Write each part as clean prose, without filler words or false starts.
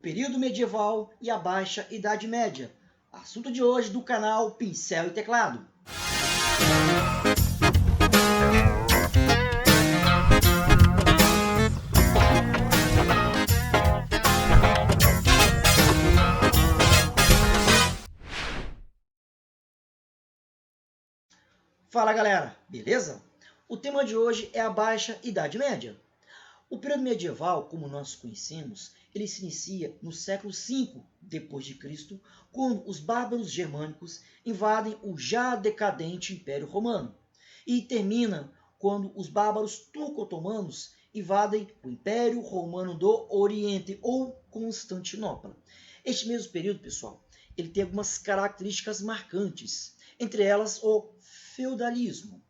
Período medieval e a Baixa Idade Média. Assunto de hoje do canal Pincel e Teclado. Fala galera, beleza? O tema de hoje é a Baixa Idade Média. O período medieval, como nós conhecemos, ele se inicia no século V d.C., quando os bárbaros germânicos invadem o já decadente Império Romano, e termina quando os bárbaros turco-otomanos invadem o Império Romano do Oriente, ou Constantinopla. Este mesmo período, pessoal, ele tem algumas características marcantes, entre elas o feudalismo.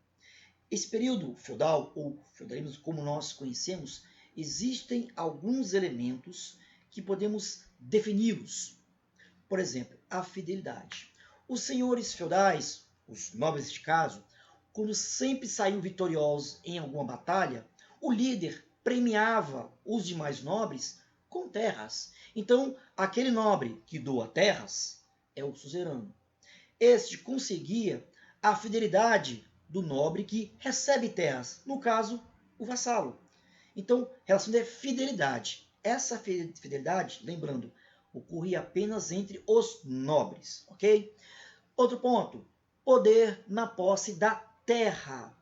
Esse período feudal, ou feudalismo como nós conhecemos, existem alguns elementos que podemos defini-los. Por exemplo, a fidelidade. Os senhores feudais, os nobres neste caso, quando sempre saíam vitoriosos em alguma batalha, o líder premiava os demais nobres com terras. Então, aquele nobre que doa terras é o suzerano. Este conseguia a fidelidade do nobre que recebe terras, no caso, o vassalo. Então, relação de fidelidade. Essa fidelidade, lembrando, ocorria apenas entre os nobres, ok? Outro ponto, poder na posse da terra.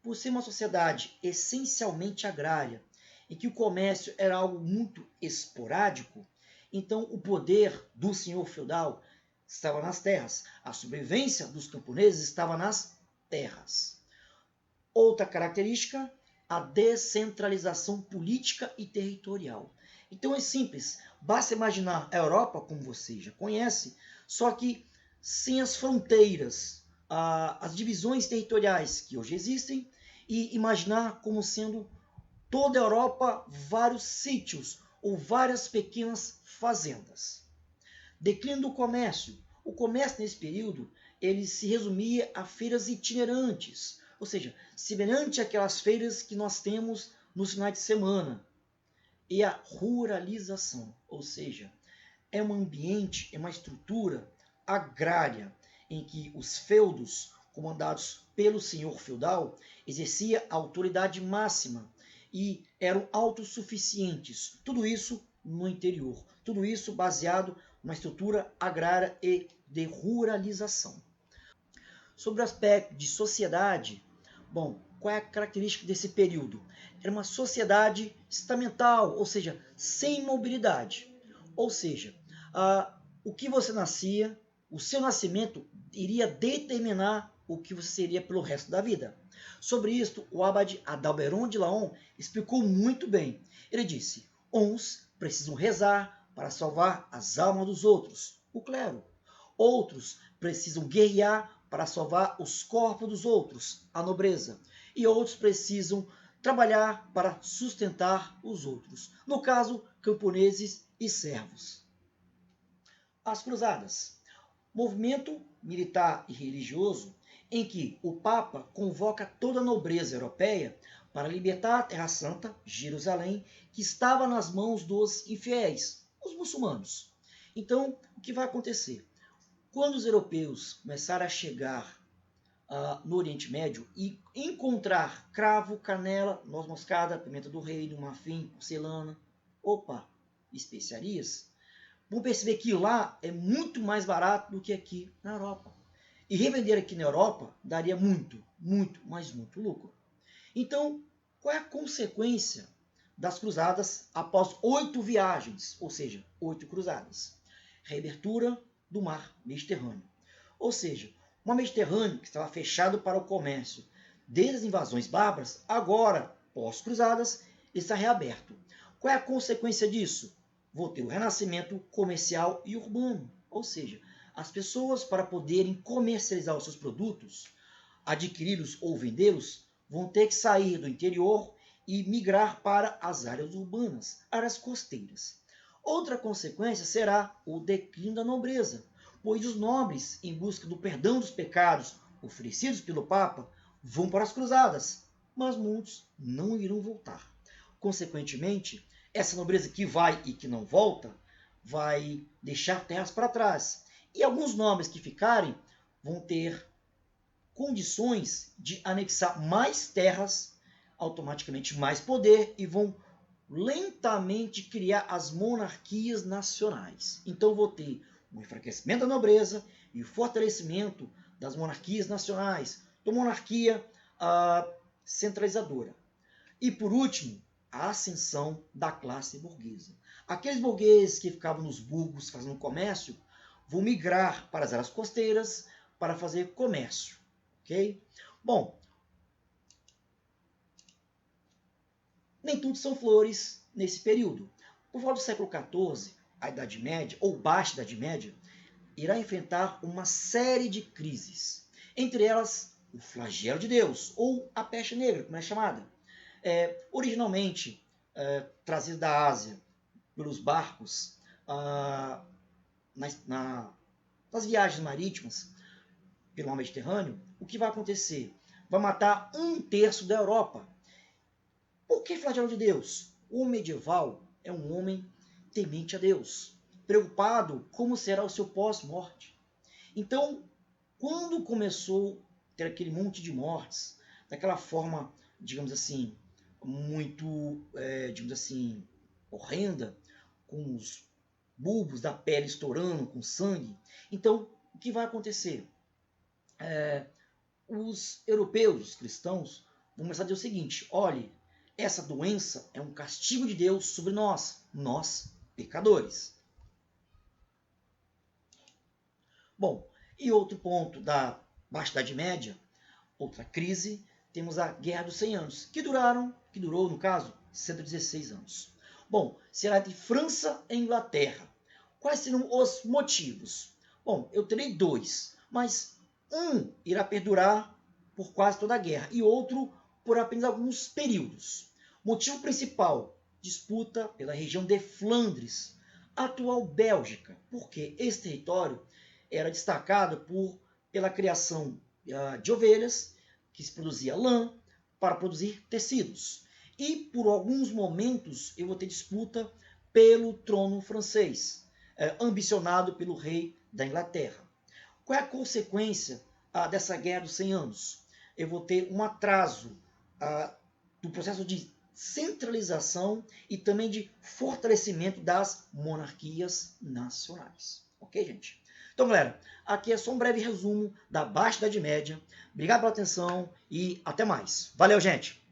Por ser uma sociedade essencialmente agrária, em que o comércio era algo muito esporádico, então o poder do senhor feudal estava nas terras. A sobrevivência dos camponeses estava nas terras. Outra característica, a descentralização política e territorial. Então é simples, basta imaginar a Europa, como você já conhece, só que sem as fronteiras, as divisões territoriais que hoje existem, e imaginar como sendo toda a Europa vários sítios ou várias pequenas fazendas. Declínio do comércio. O comércio nesse período ele se resumia a feiras itinerantes, ou seja, semelhante àquelas feiras que nós temos nos finais de semana. E a ruralização, ou seja, é um ambiente, é uma estrutura agrária em que os feudos, comandados pelo senhor feudal, exercia a autoridade máxima e eram autossuficientes. Tudo isso no interior, tudo isso baseado numa estrutura agrária e de ruralização. Sobre o aspecto de sociedade, bom, qual é a característica desse período? Era uma sociedade estamental, ou seja, sem mobilidade. Ou seja, o que você nascia, o seu nascimento iria determinar o que você seria pelo resto da vida. Sobre isto, o abade Adalberon de Laon explicou muito bem. Ele disse, uns precisam rezar para salvar as almas dos outros, o clero. Outros precisam guerrear para salvar os corpos dos outros, a nobreza. E outros precisam trabalhar para sustentar os outros. No caso, camponeses e servos. As cruzadas. Movimento militar e religioso em que o Papa convoca toda a nobreza europeia para libertar a Terra Santa, Jerusalém, que estava nas mãos dos infiéis, os muçulmanos. Então, o que vai acontecer? Quando os europeus começaram a chegar no Oriente Médio e encontrar cravo, canela, noz moscada, pimenta do reino, marfim, porcelana, especiarias, vão perceber que lá é muito mais barato do que aqui na Europa. E revender aqui na Europa daria muito, mas muito lucro. Então, qual é a consequência das cruzadas após 8 viagens, ou seja, 8 cruzadas? Reabertura do mar Mediterrâneo. Ou seja, o mar Mediterrâneo, que estava fechado para o comércio desde as invasões bárbaras, agora, pós-cruzadas, está reaberto. Qual é a consequência disso? Vou ter o renascimento comercial e urbano. Ou seja, as pessoas, para poderem comercializar os seus produtos, adquiri-los ou vendê-los, vão ter que sair do interior e migrar para as áreas urbanas, áreas costeiras. Outra consequência será o declínio da nobreza, pois os nobres, em busca do perdão dos pecados oferecidos pelo Papa, vão para as cruzadas, mas muitos não irão voltar. Consequentemente, essa nobreza que vai e que não volta vai deixar terras para trás. E alguns nobres que ficarem vão ter condições de anexar mais terras, automaticamente mais poder, e vão lentamente criar as monarquias nacionais. Então vou ter o enfraquecimento da nobreza e o fortalecimento das monarquias nacionais, da monarquia centralizadora. E por último, a ascensão da classe burguesa. Aqueles burgueses que ficavam nos burgos fazendo comércio vão migrar para as áreas costeiras para fazer comércio. Ok? Bom, nem tudo são flores nesse período. Por volta do século XIV, a Idade Média, ou Baixa Idade Média, irá enfrentar uma série de crises. Entre elas, o flagelo de Deus, ou a peste negra, como é chamada. Originalmente trazida da Ásia pelos barcos nas viagens marítimas pelo mar Mediterrâneo, o que vai acontecer? Vai matar 1/3 da Europa. Por que flagelo de Deus? O homem medieval é um homem temente a Deus, preocupado como será o seu pós-morte. Então, quando começou a ter aquele monte de mortes, daquela forma, digamos assim, muito, digamos assim, horrenda, com os bulbos da pele estourando, com sangue, então, o que vai acontecer? Os europeus, os cristãos, vão começar a dizer o seguinte: olhe, essa doença é um castigo de Deus sobre nós, pecadores. Bom, e outro ponto da Baixa Idade Média, outra crise, temos a Guerra dos 100 Anos, que durou, no caso, 116 anos. Bom, será entre França e Inglaterra. Quais serão os motivos? Bom, eu terei dois, mas um irá perdurar por quase toda a guerra e outro por apenas alguns períodos. Motivo principal: disputa pela região de Flandres, atual Bélgica, porque esse território era destacado pela criação de ovelhas, que se produzia lã, para produzir tecidos. E por alguns momentos eu vou ter disputa pelo trono francês, ambicionado pelo rei da Inglaterra. Qual é a consequência dessa guerra dos 100 anos? Eu vou ter um atraso do processo de centralização e também de fortalecimento das monarquias nacionais. Ok, gente? Então, galera, aqui é só um breve resumo da Baixa Idade Média. Obrigado pela atenção e até mais. Valeu, gente!